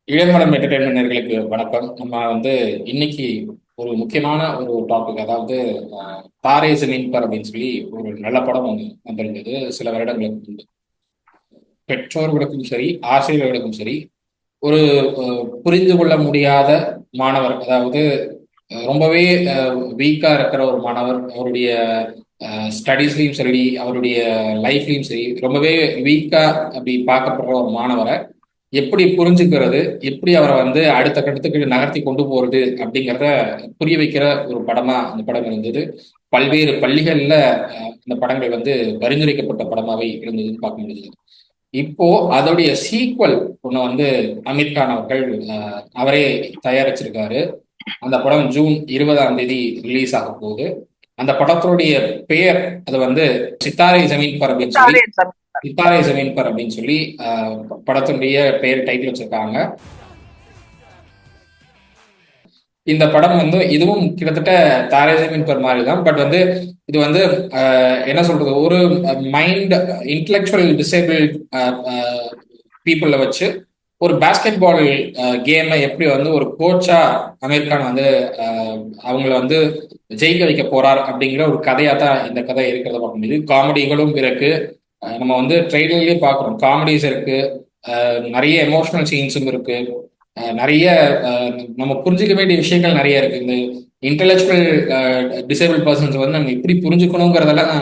இளம்பரம் என்டர்டைன்மெண்டர்களுக்கு வணக்கம். நம்ம இன்னைக்கு ஒரு முக்கியமான ஒரு டாபிக், அதாவது தாரே ஜமீன் பர் அப்படின்னு சொல்லி ஒரு நல்ல படம் வந்திருந்தது சில வருடங்களுக்கு முன்பு. பெற்றோர்களுக்கும் சரி, ஆசிரியர்களுக்கும் சரி, ஒரு புரிந்து கொள்ள முடியாத மாணவர், அதாவது ரொம்பவே வீக்கா இருக்கிற ஒரு மாணவர், அவருடைய ஸ்டடீஸ்லையும் சரி, அவருடைய லைஃப்லையும் சரி, ரொம்பவே வீக்கா அப்படி பார்க்கப்படுற ஒரு மாணவரை எப்படி புரிஞ்சுக்கிறது, எப்படி அவரை அடுத்த கட்டத்துக்கு நகர்த்தி கொண்டு போறது அப்படிங்கிறத புரிய வைக்கிற ஒரு படமா அந்த படம் இருந்தது. பல்வேறு பள்ளிகள்ல இந்த படங்கள் பரிந்துரைக்கப்பட்ட படமாவே இருந்ததுன்னு பார்க்க முடியுது. இப்போ அதோடைய சீக்வல் ஒண்ணு அமீர் கான் அவர்கள் அவரே தயாரிச்சிருக்காரு. அந்த படம் ஜூன் 20ஆம் தேதி ரிலீஸ் ஆக போகுது. அந்த படத்தினுடைய பெயர் அது சித்தாரை ஜமீன் பர் அப்படின்னு சொல்லி சித்தாரை ஜமீன் பர் அப்படின்னு சொல்லி படத்தினுடைய பெயர் டைட்டில் வச்சிருக்காங்க. இந்த படம் இதுவும் கிட்டத்தட்ட தாரே ஜமீன் பர் மாதிரி தான். பட் இது என்ன சொல்றது, ஒரு மைண்ட் இன்டலெக்சுவல் டிசேபிள் பீப்புளை வச்சு ஒரு பாஸ்கெட் பால் கேமை எப்படி ஒரு கோச்சா அமெரிக்கான் அவங்கள ஜெயிக்க வைக்க போறார் அப்படிங்கிற ஒரு கதையா தான் இந்த கதை இருக்கிறத பார்க்க முடியுது. காமெடிகளும் இருக்கு. நம்ம ட்ரெய்லர்லயே பார்க்குறோம், காமெடிஸ் இருக்கு, நிறைய எமோஷனல் சீன்ஸும் இருக்கு, நிறைய நம்ம புரிஞ்சுக்க வேண்டிய விஷயங்கள் நிறைய இருக்கு. இந்த இன்டெலெக்சுவல் டிசேபிள் பர்சன்ஸ் நம்ம எப்படி புரிஞ்சுக்கணுங்கிறதெல்லாம்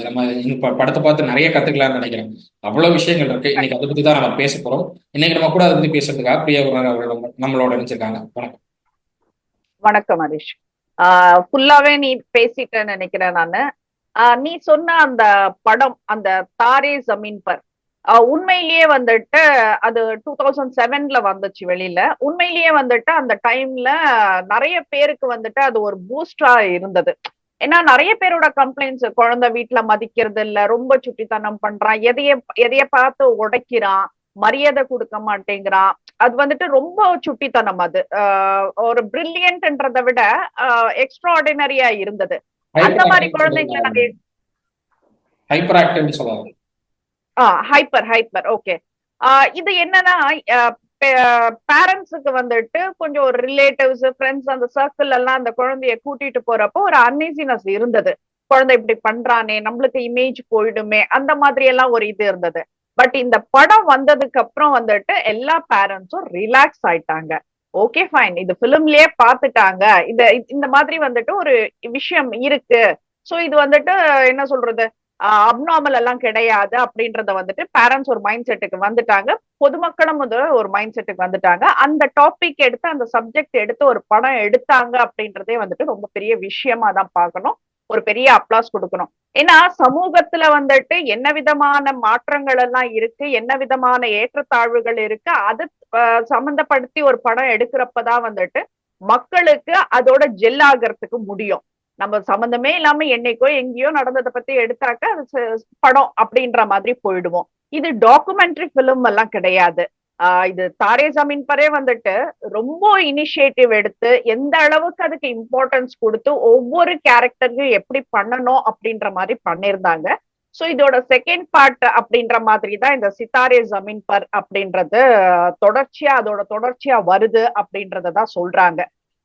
நம்ம இந்த படத்தை பார்த்து நிறைய கத்துக்கலாம்னு நினைக்கிறேன். அவ்வளவு விஷயங்கள் இருக்கு. இன்னைக்கு அதை பத்தி தான் நம்ம பேச போறோம். இன்னைக்கு நம்ம கூட அதை பத்தி பேசுறதுக்காக பிரியா குமார் அவர்கள் நம்மளோட நினைச்சிருக்காங்க. வணக்கம். வணக்கம் ஹரிஷ். ஃபுல்லாவே நீ பேசிட்டேன்னு நினைக்கிறேன் நானு. நீ சொன்ன அந்த படம், அந்த தாரே ஜமீன் பர், உண்மையிலேயே அது 2007ல வந்துச்சு வெளியில. உண்மையிலேயே அந்த டைம்ல நிறைய பேருக்கு அது ஒரு பூஸ்டா இருந்தது. ஏன்னா நிறைய பேரோட கம்ப்ளைண்ட்ஸ், குழந்தை வீட்டுல மதிக்கிறது இல்ல, ரொம்ப சுட்டித்தனம் பண்றான், எதைய பார்த்து உடைக்கிறான், மரியாதை கொடுக்க மாட்டேங்கிறான். அது ரொம்ப சுட்டித்தனம். அது ஒரு பிரில்லியன்ட்ன்றதை விட எக்ஸ்ட்ராடினரியா இருந்தது. அந்த மாதிரி குழந்தைங்களை நாங்க ஹைப்பர் ஆக்டிவ்னு சொல்லுவாங்க. Hyper hyper okay. இது என்னன்னா, பேரண்ட்ஸுக்கு கொஞ்சம் ஒரு ரிலேட்டிவ்ஸ், ஃப்ரெண்ட்ஸ், அந்த சர்க்கிள் எல்லாம் அந்த குழந்தைய கூட்டிட்டு போறப்போ ஒரு அன்ஈசினஸ் இருந்தது. குழந்தை இப்படி பண்றானே, நம்மளுக்கு இமேஜ் போயிடுமே, அந்த மாதிரி எல்லாம் ஒரு இது இருந்தது. பட் இந்த படம் வந்ததுக்கு அப்புறம் எல்லா பேரண்ட்ஸும் ரிலாக்ஸ் ஆயிட்டாங்க. ஓகே ஃபைன், இது பிலிம்லயே பாத்துட்டாங்க, இந்த மாதிரி ஒரு விஷயம் இருக்கு. சோ இது என்ன சொல்றது, அப்நார்மல் எல்லாம் கிடையாது அப்படின்றத பேரண்ட்ஸ் ஒரு மைண்ட் செட்டுக்கு வந்துட்டாங்க. பொதுமக்களும் ஒரு மைண்ட் செட்டுக்கு வந்துட்டாங்க. அந்த டாபிக் எடுத்து, அந்த சப்ஜெக்ட் எடுத்து ஒரு படம் எடுத்தாங்க அப்படின்றதே ரொம்ப பெரிய விஷயமா தான் பார்க்கணும். ஒரு பெரிய அப்ளாஸ் கொடுக்கணும். ஏன்னா சமூகத்துல என்ன விதமான மாற்றங்கள் எல்லாம் இருக்கு, என்ன விதமான ஏற்றத்தாழ்வுகள் இருக்கு, அது சம்பந்தப்படுத்தி ஒரு படம் எடுக்கிறப்பதான் மக்களுக்கு அதோட ஜெல் ஆகிறதுக்கு முடியும். நம்ம சம்பந்தமே இல்லாம என்னைக்கோ எங்கேயோ நடந்ததை பத்தி எடுத்தாக்க அது படம் அப்படின்ற மாதிரி போயிடுவோம். இது டாக்குமெண்ட்ரி பிலிம் எல்லாம் கிடையாது. இது தாரே ஜமீன் பரே ரொம்ப இனிஷியேட்டிவ் எடுத்து, எந்த அளவுக்கு அதுக்கு இம்பார்ட்டன்ஸ் கொடுத்து ஒவ்வொரு கேரக்டருக்கும் எப்படி பண்ணணும் அப்படின்ற மாதிரி பண்ணிருந்தாங்க. சோ இதோட செகண்ட் பார்ட் அப்படின்ற மாதிரி தான் இந்த சித்தாரே ஜமீன் பர் அப்படின்றது அதோட தொடர்ச்சியா வருது அப்படின்றதான் சொல்றாங்க.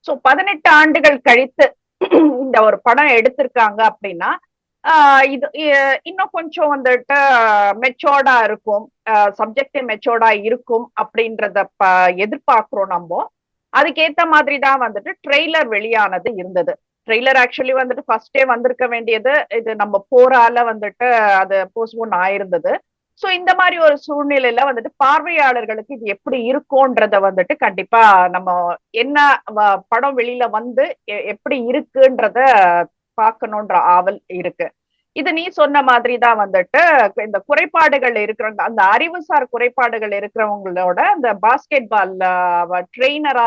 சோ 18 ஆண்டுகள் கழித்து இந்த ஒரு படம் எடுத்திருக்காங்க அப்படின்னா, இது இன்னும் கொஞ்சம் மெச்சோர்டா இருக்கும், சப்ஜெக்ட் மெச்சோர்டா இருக்கும் அப்படின்றத எதிர்பார்க்கிறோம் நம்ம. அதுக்கேத்த மாதிரி தான் ட்ரெய்லர் வெளியானது இருந்தது. ட்ரெய்லர் ஆக்சுவலி ஃபர்ஸ்டே வந்திருக்க வேண்டியது, இது நம்ம போரால அது போஸ்ட்போன் ஆயிருந்தது. சோ இந்த மாதிரி ஒரு சூழ்நிலையில பார்வையாளர்களுக்கு இது எப்படி இருக்கும்ன்றத கண்டிப்பா நம்ம என்ன படம் வெளியில எப்படி இருக்குன்றத பார்க்கணும்ன்ற ஆவல் இருக்கு. இது நீ சொன்ன மாதிரி தான் இந்த குறைபாடுகள் இருக்கிற, அந்த அறிவுசார் குறைபாடுகள் இருக்கிறவங்களோட அந்த பாஸ்கெட் பால் ட்ரெயினரா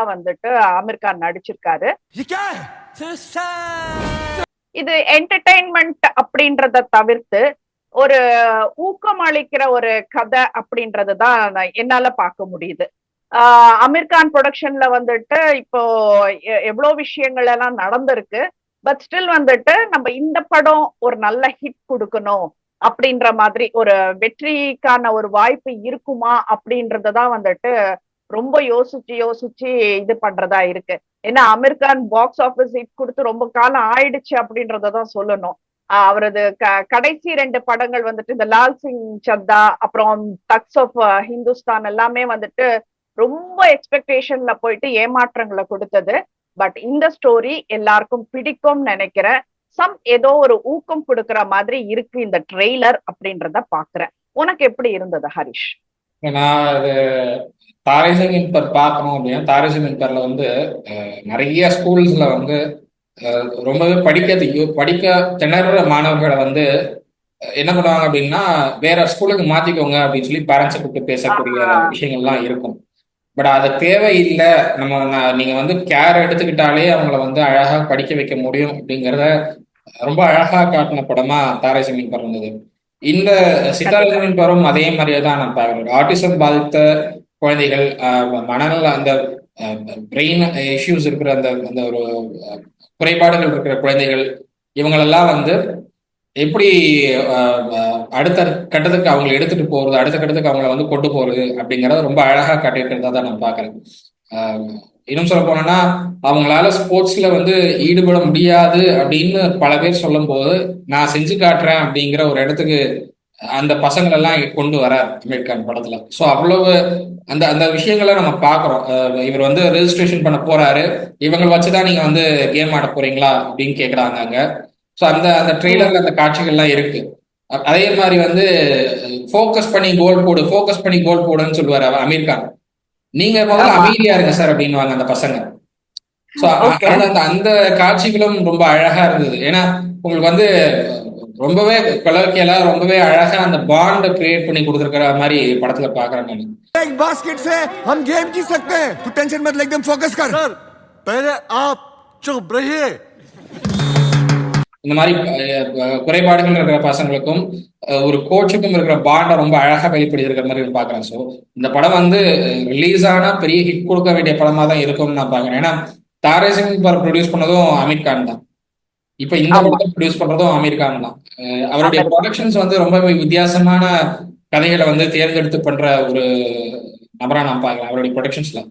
ஆமீர் கான் நடிச்சிருக்காரு. இது என்டர்டைன்மெண்ட் அப்படின்றத தவிர்த்து ஒரு ஊக்கம் அளிக்கிற ஒரு கதை அப்படின்றதுதான் என்னால பார்க்க முடியுது. அமீர் கான் ப்ரொடக்ஷன்ல இப்போ எவ்வளவு விஷயங்கள் எல்லாம் நடந்திருக்கு. பட் ஸ்டில் நம்ம இந்த படம் ஒரு நல்ல ஹிட் கொடுக்கணும் அப்படின்ற மாதிரி, ஒரு வெற்றிக்கான ஒரு வாய்ப்பு இருக்குமா அப்படின்றதான் ரொம்ப யோசிச்சு யோசிச்சு இது பண்றதா இருக்கு. ஏன்னா அமீர்கான் பாக்ஸ் ஆபீஸ் ஹிட் கொடுத்து ரொம்ப காலம் ஆயிடுச்சு அப்படின்றதான் சொல்லணும். அவரது கடைசி 2 படங்கள் வந்துட்டு இந்த லால் சிங் சத்தா, அப்புறம் தக்ஸ் ஆஃப் ஹிந்துஸ்தான் எல்லாமே வந்துட்டு ரொம்ப எக்ஸ்பெக்டேஷன்ல போயிட்டு ஏமாற்றங்களை கொடுத்தது. பட் இந்த ஸ்டோரி எல்லாருக்கும் பிடிக்கும் நினைக்கிறேன். ஏதோ ஒரு ஊக்கம் கொடுக்கற மாதிரி இருக்கு இந்த ட்ரெய்லர் அப்படின்றத பாக்குறேன். உனக்கு எப்படி இருந்தது ஹரிஷ்? நான் அது தாரை ஜமீன் பர் பார்க்கணும் அப்படின்னா, தாரை ஜமீன் பர்ல வந்து நிறைய ஸ்கூல்ஸ்ல வந்து ரொம்பவே படிக்க திணற மாணவர்களை வந்து என்ன பண்ணுவாங்க அப்படின்னா, வேற ஸ்கூலுக்கு மாத்திக்கோங்க அப்படின்னு சொல்லி பேரண்ட்ஸை கூப்பிட்டு பேசக்கூடிய விஷயங்கள்லாம் இருக்கும். பட் அது தேவையில்லை. நீங்க வந்து கேர் எடுத்துக்கிட்டாலே அவங்கள வந்து அழகா படிக்க வைக்க முடியும் அப்படிங்கிறத ரொம்ப அழகா காட்டின படமா தாரை ஜமீன் பர் இருந்தது. இந்த சித்தார ஜமீன் பரும் அதே மாதிரியே தான் நான் பார்க்கிறேன். ஆட்டிசம் பாதித்த குழந்தைகள், மனநல அந்த பிரெயின் இஷ்யூஸ் இருக்கிற அந்த அந்த ஒரு குறைபாடுகள் இருக்கிற குழந்தைகள், இவங்களெல்லாம் வந்து எப்படி அடுத்த கட்டத்துக்கு அவங்களை எடுத்துட்டு போறது, அடுத்த கட்டத்துக்கு அவங்கள வந்து கொண்டு போறது அப்படிங்கறத ரொம்ப அழகா காட்டியிருக்கிறதா தான் நான் பாக்குறேன். இன்னும் சொல்ல போனோம்னா, அவங்களால ஸ்போர்ட்ஸ்ல வந்து ஈடுபட முடியாது அப்படின்னு பல பேர் சொல்லும் போது, நான் செஞ்சு காட்டுறேன் அப்படிங்கிற ஒரு இடத்துக்கு அந்த பசங்களை எல்லாம் கொண்டு வர அமீர் கான் படத்துல. ஸோ அவ்வளவு அந்த அந்த விஷயங்களை நம்ம பாக்குறோம். இவர் வந்து ரெஜிஸ்ட்ரேஷன் பண்ண போறாரு, இவங்க வச்சுதான் நீங்க வந்து கேம் ஆட போறீங்களா அப்படின்னு கேக்குறாங்க அங்க. ஸோ அந்த அந்த ட்ரெய்லர்ல அந்த காட்சிகள்லாம் இருக்கு. அதே மாதிரி வந்து ஃபோக்கஸ் பண்ணி கோல் போடுன்னு சொல்லுவாரு அமீர் கான். நீங்க முதல்ல அமைதியா இருங்க சார் அப்படின்னுவாங்க அந்த பசங்க. ஸோ அந்த அந்த காட்சிகளும் ரொம்ப அழகா இருந்தது. ஏன்னா உங்களுக்கு வந்து ரொம்பவே கொலோக்கியலா ரொம்பவே அழகா அந்த பாண்ட் கிரியேட் பண்ணி கொடுத்துருக்கிற மாதிரி படத்துல பாக்குறேன் நான். एक बास्केट से हम गेम जीत सकते हैं, तू टेंशन मत ले, एकदम फोकस कर। सर पहले आप चुप रहिए। இந்த மாதிரி குறைபாடுகள் இருக்கிற பசங்களுக்கும் ஒரு கோச்சுக்கும் இருக்கிற பாண்டை ரொம்ப அழகா வெளிப்படுத்தி இருக்கிற மாதிரி பாக்குறேன். ஸோ இந்த படம் வந்து ரிலீஸ் ஆனா பெரிய ஹிட் கொடுக்க வேண்டிய படமா தான் இருக்கும்னு நான் பாக்குறேன். ஏன்னா தாரே ஜமீன் பர் ப்ரொடியூஸ் பண்ணதும் அமீர் கான் தான். இப்ப இந்த படத்தை ப்ரொடியூஸ் பண்றதும் அமீர் கான் தான். அவருடைய ப்ரொடக்ஷன்ஸ் வந்து ரொம்ப வித்தியாசமான கதைகளை வந்து தேர்ந்தெடுத்து பண்ற ஒரு நபரா நான் பாக்குறேன். அவருடைய ப்ரொடக்ஷன்ஸ்ல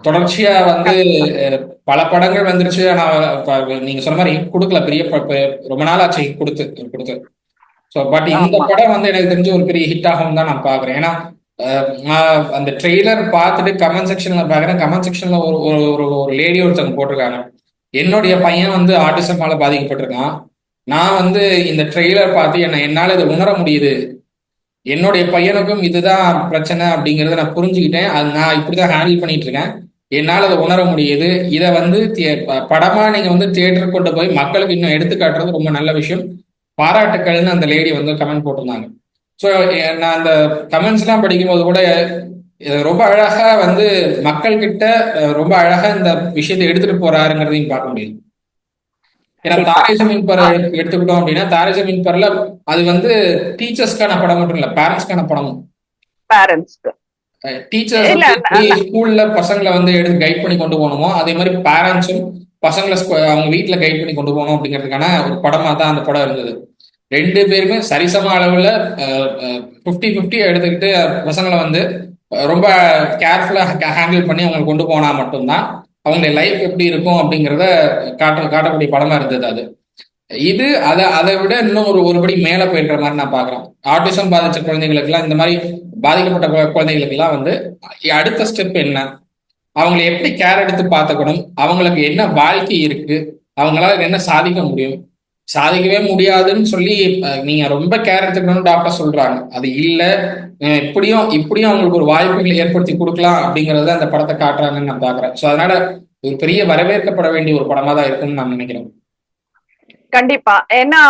தொடர்ச்சியா வந்து பல படங்கள் வந்துருச்சு. ஆனா நீங்க சொன்ன மாதிரி கொடுக்கல, ரொம்ப நாள் ஆச்சு கொடுத்து. ஸோ பட் இந்த படம் வந்து எனக்கு தெரிஞ்சு ஒரு பெரிய ஹிட் ஆகும் தான் நான் பாக்குறேன். ஏன்னா அந்த ட்ரெய்லர் பார்த்துட்டு கமெண்ட் செக்ஷன்ல பாக்குறேன். கமெண்ட் செக்ஷன்ல ஒரு ஒரு ஒரு லேடி ஒருத்தவங்க போட்டிருக்காங்க, என்னுடைய பையன் வந்து ஆட்டிசமால பாதிக்கப்பட்டிருக்கான், நான் வந்து இந்த ட்ரெய்லர் பார்த்து என்னால இதை உணர முடியுது, என்னுடைய பையனுக்கும் இதுதான் பிரச்சனை அப்படிங்கறத நான் புரிஞ்சுக்கிட்டேன், அது நான் இப்படிதான் ஹேண்டில் பண்ணிட்டு இருக்கேன், என்னால் அதை உணர முடியுது, இதை வந்து படமா நீங்க வந்து தியேட்டருக்கு கொண்டு போய் மக்களுக்கு இன்னும் எடுத்துக்காட்டுறது ரொம்ப நல்ல விஷயம், பாராட்டுக்கள்னு அந்த லேடி வந்து கமெண்ட் போட்டிருந்தாங்க. ஸோ நான் அந்த கமெண்ட்ஸ் எல்லாம் படிக்கும்போது கூட ரொம்ப அழகா வந்து மக்கள் கிட்ட ரொம்ப அழகா இந்த விஷயத்தை எடுத்துட்டு போறாருங்கிறதையும் பார்க்க முடியும். ஏன்னா தாரே ஜமீன் பர் எடுத்துக்கிட்டோம் அப்படின்னா, தாரே ஜமீன் பர்ல அது வந்து டீச்சர்ஸ்க்கான படம் மட்டும் இல்ல, பேரண்ட்ஸ்க்கான படமும். டீச்சர்ஸ் ஸ்கூல்ல பசங்களை வந்து எடுத்து கைட் பண்ணி கொண்டு போகணுமோ, அதே மாதிரி பேரண்ட்ஸும் பசங்களை அவங்க வீட்டுல கைட் பண்ணி கொண்டு போகணும் அப்படிங்கிறதுக்கான ஒரு படமா தான் அந்த படம் இருந்தது. 2 பேருமே சரிசம அளவுல 50-50 எடுத்துக்கிட்டு பசங்களை வந்து ரொம்ப கேர்ஃபுல்லா ஹேண்டில் பண்ணி அவங்க கொண்டு போனா மட்டும்தான் அவங்களுடைய லைஃப் எப்படி இருக்கும் அப்படிங்கிறத காட்டக்கூடிய படமா இருந்தது அது. இது அதை விட இன்னும் ஒருபடி மேல போயிருக்கிற மாதிரி நான் பாக்குறேன். ஆட்டிசம் பாதிச்ச குழந்தைகளுக்கு எல்லாம், இந்த மாதிரி பாதிக்கப்பட்ட குழந்தைகளுக்கு எல்லாம் வந்து அடுத்த ஸ்டெப் என்ன, அவங்களை எப்படி கேர் எடுத்து பார்த்துக்கணும், அவங்களுக்கு என்ன வாழ்க்கை இருக்கு, அவங்களால என்ன சாதிக்க முடியும், சாதிக்கவே முடியாதுன்னு சொல்லி நீங்க ரொம்ப கேர் எடுத்துக்கணும்னு டாக்டர் சொல்றாங்க, அது இல்ல இப்படியும் அவங்களுக்கு ஒரு வாய்ப்புகளை ஏற்படுத்தி கொடுக்கலாம் அப்படிங்கறத அந்த படத்தை காட்டுறாங்கன்னு நான் பாக்குறேன். ஸோ அதனால ஒரு பெரிய வரவேற்கப்பட வேண்டிய ஒரு படமா தான் இருக்கும்னு நான் நினைக்கிறேன். கண்டிப்பா. ஏன்னா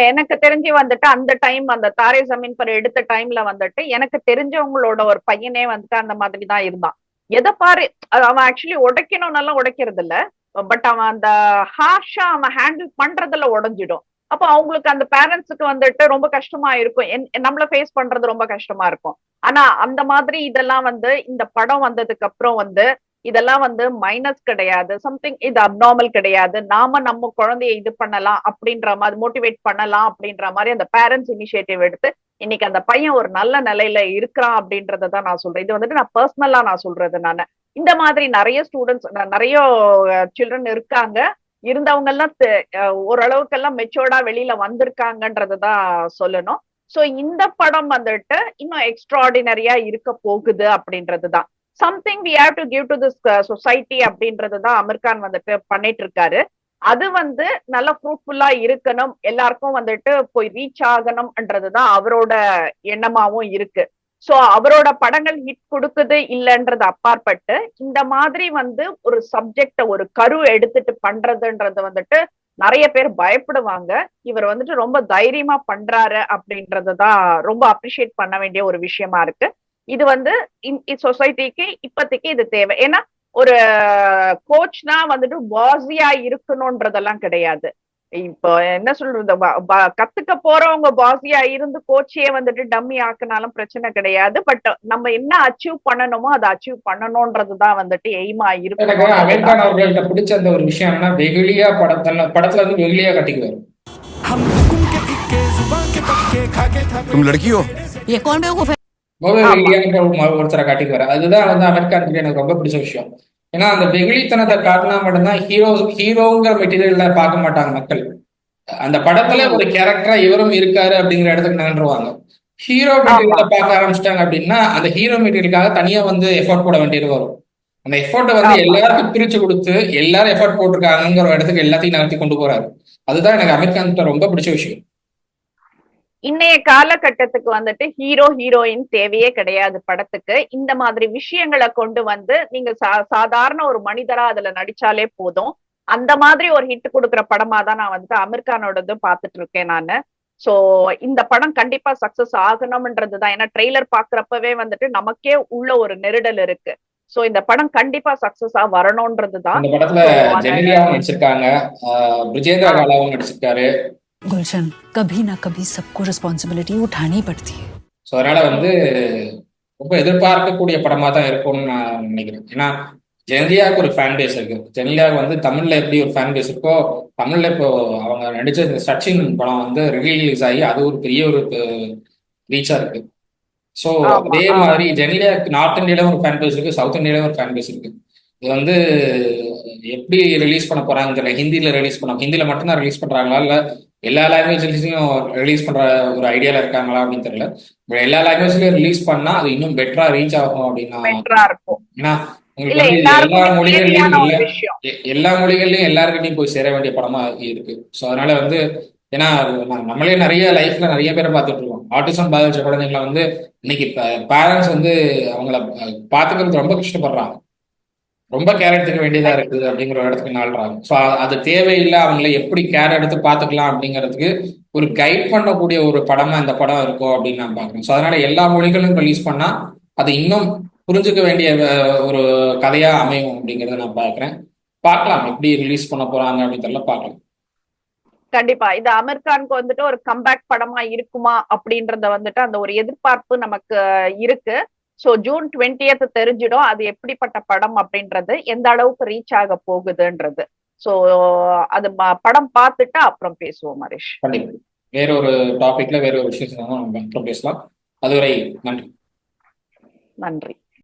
எனக்கு தெரிஞ்சு வந்துட்டு அந்த டைம் அந்த தாரே ஜமீன் பர் எடுத்த டைம்ல வந்துட்டு எனக்கு தெரிஞ்சவங்களோட ஒரு பையனே வந்துட்டு அந்த மாதிரி தான் இருந்தான். எதை பாரு அவன் ஆக்சுவலி உடைக்கணும்னாலும் உடைக்கிறது இல்ல, பட் அவன் அந்த ஹார்ஷா அவன் ஹேண்டில் பண்றதுல உடைஞ்சிடும். அப்போ அவங்களுக்கு அந்த பேரண்ட்ஸுக்கு வந்துட்டு ரொம்ப கஷ்டமா இருக்கும், நம்மள ஃபேஸ் பண்றது ரொம்ப கஷ்டமா இருக்கும். ஆனா அந்த மாதிரி இதெல்லாம் வந்து இந்த படம் வந்ததுக்கு அப்புறம் வந்து இதெல்லாம் வந்து மைனஸ் கிடையாது, சம்திங் இது அப்நார்மல் கிடையாது, நம்ம குழந்தைய இது பண்ணலாம் அப்படின்ற மாதிரி மோட்டிவேட் பண்ணலாம் அப்படின்ற மாதிரி அந்த பேரண்ட்ஸ் இனிஷியேட்டிவ் எடுத்து இன்னைக்கு அந்த பையன் ஒரு நல்ல நிலையில இருக்கிறான் அப்படின்றதான் நான் சொல்றேன். இது வந்துட்டு நான் பர்சனலா நான் சொல்றது நானு. இந்த மாதிரி நிறைய ஸ்டூடெண்ட்ஸ், நிறைய சில்ட்ரன் இருக்காங்க. இருந்தவங்க எல்லாம் ஓரளவுக்கு எல்லாம் மெச்சோர்டா வெளியில வந்திருக்காங்கன்றதுதான் சொல்லணும். சோ இந்த படம் வந்துட்டு இன்னும் எக்ஸ்ட்ராடினரியா இருக்க போகுது அப்படின்றதுதான். Something we have to give to this society அப்படின்றதுதான் அமீர் கான் வந்துட்டு பண்ணிட்டு இருக்காரு. அது வந்து நல்ல ஃப்ரூட்ஃபுல்லா இருக்கணும், எல்லாருக்கும் வந்துட்டு போய் ரீச் ஆகணும்ன்றதுதான் அவரோட எண்ணமாவும் இருக்கு. சோ அவரோட படங்கள் ஹிட் கொடுக்குது இல்லைன்றது அப்பாற்பட்டு, இந்த மாதிரி வந்து ஒரு சப்ஜெக்ட ஒரு கரு எடுத்துட்டு பண்றதுன்றது வந்துட்டு நிறைய பேர் பயப்படுவாங்க. இவர் வந்துட்டு ரொம்ப தைரியமா பண்றாரு அப்படின்றதுதான் ரொம்ப அப்ரிஷியேட் பண்ண வேண்டிய ஒரு விஷயமா இருக்கு. இது வந்து சொசைட்டிக்கு இப்போதைக்கு இது தேவை. ஏன்னா ஒரு கோச்னா வந்துட்டு பாசியா இருக்கணும்ன்றதெல்லாம் கிடையாது. இப்போ என்ன சொல்றது, கத்துக்க போறவங்க பாசியா இருந்து கோச்சையே வந்துட்டு டம்மி ஆக்குனாலும் பிரச்சனை கிடையாது. பட் நம்ம என்ன அச்சீவ் பண்ணணுமோ அதை அச்சீவ் பண்ணணும்ன்றதுதான் வந்துட்டு எய்மா எனக்கு இருக்கணும். அமீர் கான் அவர்கள்ட்ட பிடிச்ச அந்த ஒரு விஷயம் என்னன்னா, வெகுளியா படத்துல வந்து வெகுளியா கட்டிக்குவாரு. तुम लड़की हो? ये कौन बेवकूफ है? ரொம்ப ஆமா வெகுளியான ஒருத்தரை காட்டிக்குவாரு. அதுதான் வந்து அமீர் கான் கிட்ட எனக்கு ரொம்ப பிடிச்ச விஷயம். ஏன்னா அந்த வெகுளித்தனத்தை காட்டினா மட்டும்தான் ஹீரோங்கிற மெட்டீரியல்ல பார்க்க மாட்டாங்க மக்கள். அந்த படத்துல உம் ஒரு கேரக்டரா இவரும் இருக்காரு அப்படிங்கிற இடத்துக்கு நகர்ந்துருவாங்க. ஹீரோ ஆமா மெட்டீரியலை பார்க்க ஆரம்பிச்சிட்டாங்க அப்படின்னா அந்த ஹீரோ மெட்டீரியலுக்காக தனியா வந்து எஃபோர்ட் போட வேண்டியது வரும். அந்த எஃபோர்ட்டை வந்து ஆமா எல்லாருக்கும் பிரிச்சு கொடுத்து எல்லாரும் எஃபோர்ட் போட்டிருக்காங்கிற ஒரு இடத்துக்கு எல்லாத்தையும் நகர்த்தி கொண்டு போறாரு. அதுதான் எனக்கு அமீர் கான் ரொம்ப பிடிச்ச விஷயம். இன்னைய காலகட்டத்துக்கு வந்துட்டு ஹீரோ ஹீரோயின் தேவையே கிடையாது படத்துக்கு. இந்த மாதிரி விஷயங்களை கொண்டு வந்து நீங்க சாதாரண ஒரு மனிதரா அதுல நடிச்சாலே போதும். அந்த மாதிரி ஒரு ஹிட் கொடுக்குற படமா தான் நான் வந்துட்டு அமீர் கானோடது பாத்துட்டு இருக்கேன் நானு. சோ இந்த படம் கண்டிப்பா சக்சஸ் ஆகணும்ன்றதுதான். ஏன்னா ட்ரெய்லர் பாக்குறப்பவே வந்துட்டு நமக்கே உள்ள ஒரு நெருடல் இருக்கு. சோ இந்த படம் கண்டிப்பா சக்சஸா வரணும்ன்றதுதான். இந்த படத்துல சோ ஜெனிலியாவும் நடிச்சிருக்காங்க, பிரிஜேந்திரா காலாவும் நடிச்சிருக்காரு. गुलशन, कभी ना कभी सबको रिस्पॉन्सिबिलिटी उठानी पड़ती है. ஸோ அதனால வந்து ரொம்ப எதிர்பார்க்கக்கூடிய படமா தான் இருக்கும்னு நான் நினைக்கிறேன். ஏன்னா ஜெனிலியாவுக்கு ஒரு ஃபேன் பேஸ் இருக்கு. ஜெனிலியாவுக்கு வந்து தமிழ்ல எப்படி ஒரு ஃபேன் பேஸ் இருக்கோ, தமிழ்ல இப்போ அவங்க நடிச்ச இந்த சச்சின் படம் வந்து ரிலீஸ் ஆகி அது ஒரு பெரிய ஒரு ரீச்சா இருக்கு. ஸோ ஆமா அதே ஆமா மாதிரி ஜெனிலியாவுக்கு நார்த் இந்தியாவிலும் ஒரு ஃபேன் பேஸ் இருக்கு, சவுத் இந்தியாவிலும் ஒரு ஃபேன் பேஸ் இருக்கு. இது வந்து எப்படி ரிலீஸ் பண்ண போறாங்கன்னு தெரியல. ஹிந்தியில மட்டும்தான் ரிலீஸ் பண்றாங்களா, இல்ல எல்லா லாங்குவேஜ்லயும் ரிலீஸ் பண்ற ஒரு ஐடியால இருக்காங்களா அப்படின்னு தெரியல. எல்லா லாங்குவேஜ்லயும் ரிலீஸ் பண்ணா அது இன்னும் பெட்டரா ரீச் ஆகும் அப்படின்னா. பெட்டரா இருக்கும். ஏன்னா உங்களுக்கு இல்ல வந்து இது எல்லாருக்குமே தேவையான ஒரு விஷயம். எல்லா மொழிகள்லயும் எல்லாருக்கிட்டையும் போய் சேர வேண்டிய படமா இருக்கு. ஸோ அதனால வந்து ஏன்னா நம்மளே நிறைய லைஃப்ல நிறைய பேரை பார்த்துட்டு இருக்கோம். ஆட்டிசம் பாதிச்ச குழந்தைங்களை வந்து இன்னைக்கு பேரண்ட்ஸ் வந்து அவங்கள பாத்துக்கிறது ரொம்ப கஷ்டப்படுறாங்க, ரொம்ப கேர் எடுத்துக்க வேண்டியதா இருக்குது அப்படிங்கிற ஒரு இடத்துக்கு நாள்றாங்க. ஸோ அது தேவையில்லை, அவங்கள எப்படி கேர் எடுத்து பார்த்துக்கலாம் அப்படிங்கிறதுக்கு ஒரு கைட் பண்ணக்கூடிய ஒரு படமா இந்த படம் இருக்கும் அப்படின்னு நான் பார்க்குறேன். ஸோ அதனால எல்லா மொழிகளும் ரிலீஸ் பண்ணா அது இன்னும் புரிஞ்சுக்க வேண்டிய ஒரு கதையா அமையும் அப்படிங்கிறத நான் பார்க்குறேன். பார்க்கலாம் எப்படி ரிலீஸ் பண்ண போறாங்க அப்படின்னு தெரியல, பார்க்கலாம். கண்டிப்பா இது அமீர் கானுக்கு வந்துட்டு ஒரு கம்பேக் படமா இருக்குமா அப்படின்றத வந்துட்டு அந்த ஒரு எதிர்பார்ப்பு நமக்கு இருக்கு. சோ ஜூன் 20th தெரிஞ்சிடும் அது எப்படிப்பட்ட படம் அப்படின்றது, எந்த அளவுக்கு ரீச் ஆக போகுதுன்றது. சோ அது படம் பார்த்துட்டு அப்புறம் பேசுவோம் ஹரிஷ். கண்டிப்பா வேற ஒரு டாபிக்ல வேற ஒரு விஷயம் நம்ம அப்புறம் பேசலாம். அதுவரை நன்றி. நன்றி.